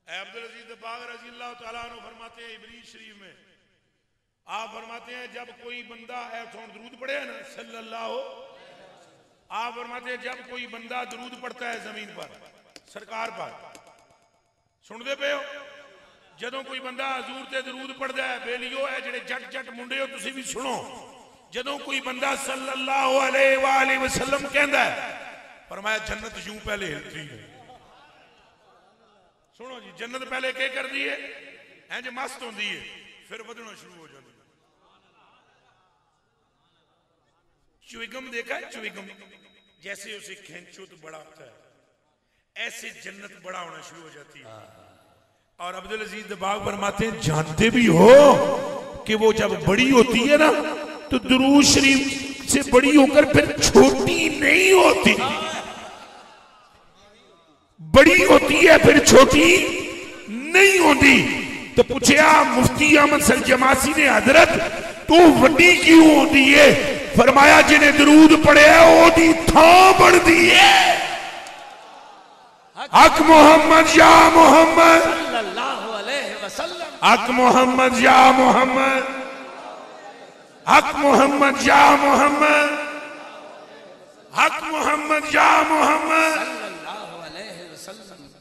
अब्दुल अजीज दब्बाग रज़ी अल्लाह तआला अन्हु फरमाते हैं इब्रीज शरीफ में, आप फरमाते हैं जब कोई बंदा दरूद पढ़े ना सल्लल्लाहु, आप फरमाते हैं जब कोई बंदा दरूद पढ़ता है जमीन पर सरकार पर, सुनते पे हो, जदों कोई बंदा हजूर ते दरूद पढ़ता है, बेलियो है जेड़े जट जट मुंडे हो तुसी भी सुनो, जदों कोई बंदा सल्लल्लाहु अलैहि वसल्लम कहता है, फरमाया जन्नत यूं पहले हिलती है। सुनो जी, जन्नत पहले क्या कर दी है, इंज मस्त होती है, फिर बदना शुरू हो जाती है। चुइगम देखा है, चुइगम जैसे उसे खींचो तो बड़ा होता है, ऐसे जन्नत बड़ा होना शुरू हो जाती है। और अब्दुल अजीज दबाग फरमाते हैं जानते भी हो कि वो जब बड़ी होती है ना तो दुरूद शरीफ से बड़ी होकर फिर छोटी नहीं होती, बड़ी होती है फिर छोटी नहीं होती। तो पूछा मुफ्ती अहमद सर जमासी ने, हजरत तू वड्डी क्यों होती है? फरमाया जिन्हें दरूद पढ़िया ओदी थां बढ़ती है। हक मोहम्मद या मोहम्मद सल्लल्लाहु अलैहि वसल्लम, हक मोहम्मद या मोहम्मद, हक मोहम्मद या मोहम्मद, हक मोहम्मद या मोहम्मद सल्लल्लाहु अलैहि वसल्लम।